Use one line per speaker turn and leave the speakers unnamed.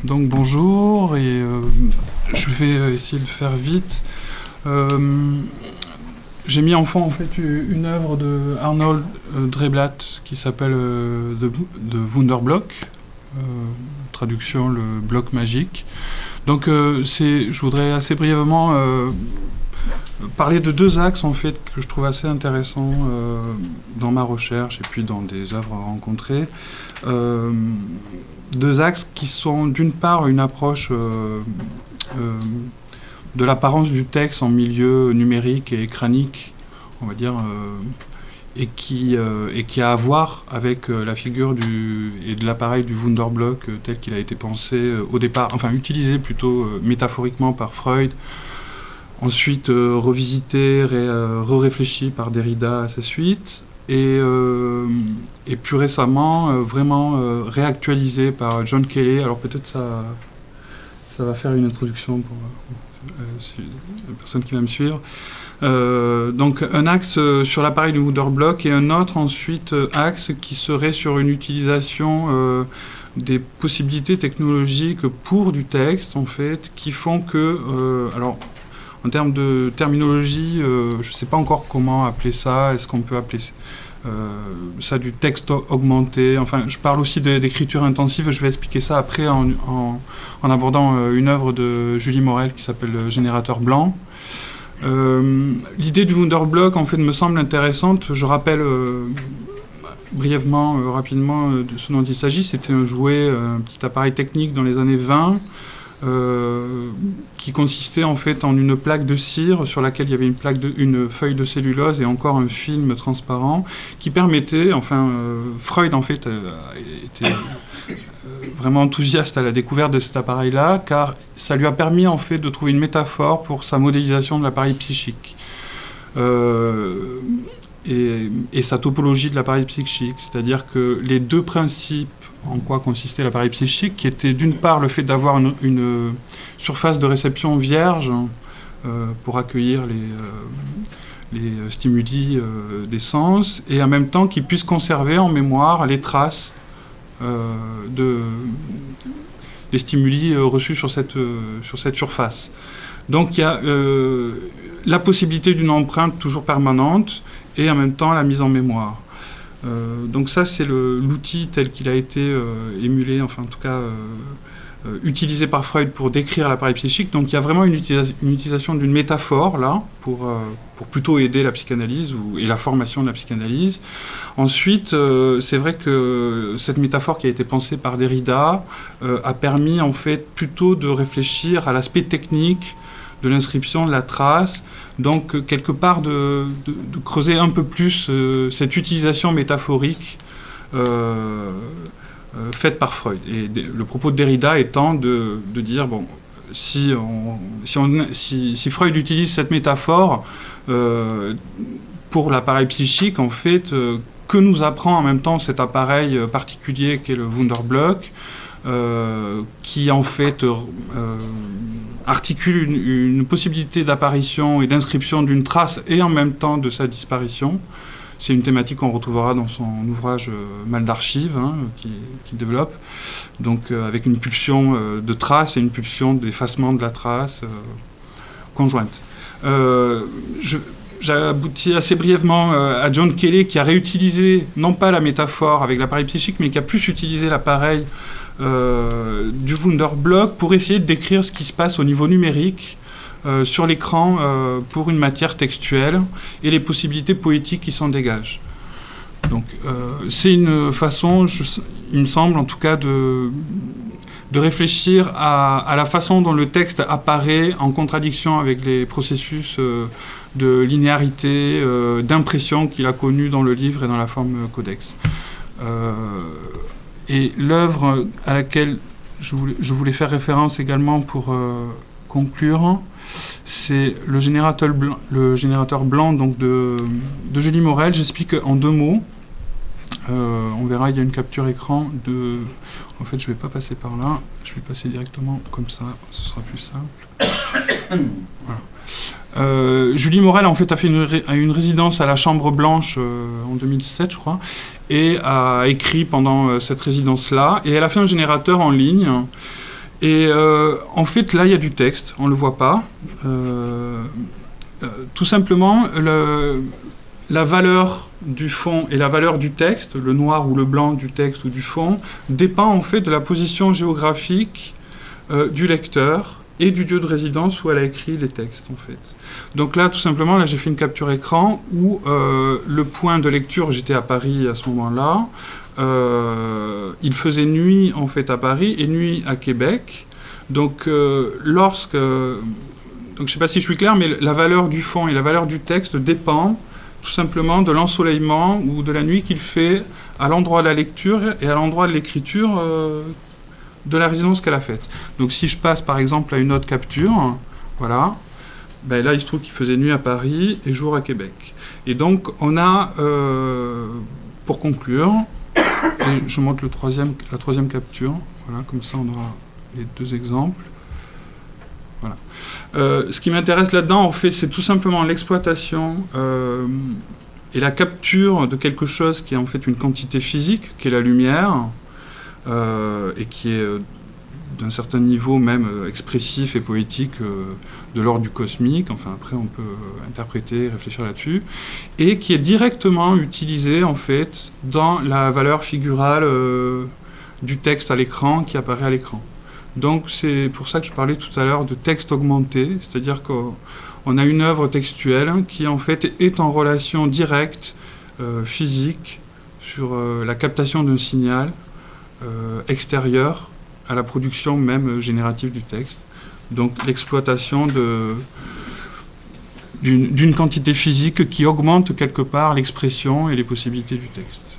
Donc bonjour, et je vais essayer de faire vite. J'ai mis en fond en fait une œuvre de Arnold Dreyblatt qui s'appelle The Wunderblock, traduction le bloc magique. Donc je voudrais assez brièvement parler de deux axes en fait que je trouve assez intéressants dans ma recherche et puis dans des œuvres rencontrées. Deux axes qui sont d'une part une approche de l'apparence du texte en milieu numérique et écranique, on va dire, et qui a à voir avec la figure et de l'appareil du Wunderblock tel qu'il a été pensé au départ, enfin utilisé plutôt métaphoriquement par Freud, ensuite revisité, réfléchi par Derrida à sa suite, et plus récemment vraiment réactualisé par John Kelly. Alors peut-être ça va faire une introduction pour la personne qui va me suivre. Donc un axe sur l'appareil du Wunderblock et un autre ensuite axe qui serait sur une utilisation des possibilités technologiques pour du texte en fait, qui font que alors en termes de terminologie, je ne sais pas encore comment appeler ça. Est-ce qu'on peut appeler ça du texte augmenté? Enfin, je parle aussi d'écriture intensive. Je vais expliquer ça après en abordant une œuvre de Julie Morel qui s'appelle Générateur blanc. L'idée du Wunderblock, en fait, me semble intéressante. Je rappelle brièvement, rapidement, de ce dont il s'agit. C'était un jouet, un petit appareil technique dans les années 20. Qui consistait en fait en une plaque de cire sur laquelle il y avait une feuille de cellulose et encore un film transparent qui permettait, Freud en fait était vraiment enthousiaste à la découverte de cet appareil-là, car ça lui a permis en fait de trouver une métaphore pour sa modélisation de l'appareil psychique. Et sa topologie de l'appareil psychique, c'est-à-dire que les deux principes en quoi consistait l'appareil psychique, qui était d'une part le fait d'avoir une surface de réception vierge pour accueillir les stimuli des sens, et en même temps qu'il puisse conserver en mémoire les traces des stimuli reçus sur cette surface. Donc il y a la possibilité d'une empreinte toujours permanente et en même temps la mise en mémoire. Donc ça, c'est l'outil tel qu'il a été émulé, enfin en tout cas utilisé par Freud pour décrire l'appareil psychique. Donc il y a vraiment une utilisation d'une métaphore là, pour plutôt aider la psychanalyse et la formation de la psychanalyse. Ensuite, c'est vrai que cette métaphore qui a été pensée par Derrida a permis en fait plutôt de réfléchir à l'aspect technique de l'inscription de la trace, donc quelque part de creuser un peu plus cette utilisation métaphorique faite par Freud. Et le propos de Derrida étant de dire, bon, si Freud utilise cette métaphore pour l'appareil psychique, en fait, que nous apprend en même temps cet appareil particulier qu'est le Wunderblock, qui en fait articule une possibilité d'apparition et d'inscription d'une trace et en même temps de sa disparition. C'est une thématique qu'on retrouvera dans son ouvrage Mal d'archives, qu'il développe, donc avec une pulsion de trace et une pulsion d'effacement de la trace conjointe. J'aboutis assez brièvement à John Kelly, qui a réutilisé non pas la métaphore avec l'appareil psychique, mais qui a plus utilisé l'appareil du Wunderblock pour essayer de décrire ce qui se passe au niveau numérique sur l'écran pour une matière textuelle et les possibilités poétiques qui s'en dégagent. Donc c'est une façon, il me semble en tout cas, de réfléchir à la façon dont le texte apparaît en contradiction avec les processus de linéarité, d'impression qu'il a connus dans le livre et dans la forme codex. Et l'œuvre à laquelle je voulais faire référence également pour conclure, c'est le générateur blanc donc de Julie Morel. J'explique en deux mots. On verra, il y a une capture écran de... En fait, je ne vais pas passer par là. Je vais passer directement comme ça. Ce sera plus simple. Voilà. Julie Morel, en fait, a fait une résidence à la Chambre Blanche en 2017, je crois, et a écrit pendant cette résidence-là. Et elle a fait un générateur en ligne Et en fait, là, il y a du texte, on ne le voit pas. Tout simplement, la valeur du fond et la valeur du texte, le noir ou le blanc du texte ou du fond, dépend en fait de la position géographique du lecteur et du lieu de résidence où elle a écrit les textes, en fait. Donc là, tout simplement, là, j'ai fait une capture écran où le point de lecture, j'étais à Paris à ce moment-là, il faisait nuit, en fait, à Paris et nuit à Québec. Donc, donc je ne sais pas si je suis clair, mais la valeur du fond et la valeur du texte dépend tout simplement de l'ensoleillement ou de la nuit qu'il fait à l'endroit de la lecture et à l'endroit de l'écriture de la résidence qu'elle a faite. Donc si je passe par exemple à une autre capture, voilà, ben là il se trouve qu'il faisait nuit à Paris et jour à Québec. Et donc on a, pour conclure, et je montre la troisième capture, voilà, comme ça on aura les deux exemples. Voilà. Ce qui m'intéresse là-dedans, en fait, c'est tout simplement l'exploitation et la capture de quelque chose qui est en fait une quantité physique, qui est la lumière, et qui est d'un certain niveau même expressif et poétique de l'ordre du cosmique. Enfin, après, on peut interpréter, réfléchir là-dessus, et qui est directement utilisé en fait dans la valeur figurale du texte à l'écran qui apparaît à l'écran. Donc c'est pour ça que je parlais tout à l'heure de texte augmenté, c'est-à-dire qu'on a une œuvre textuelle qui en fait est en relation directe, physique, sur la captation d'un signal extérieur à la production même générative du texte. Donc l'exploitation d'une quantité physique qui augmente quelque part l'expression et les possibilités du texte.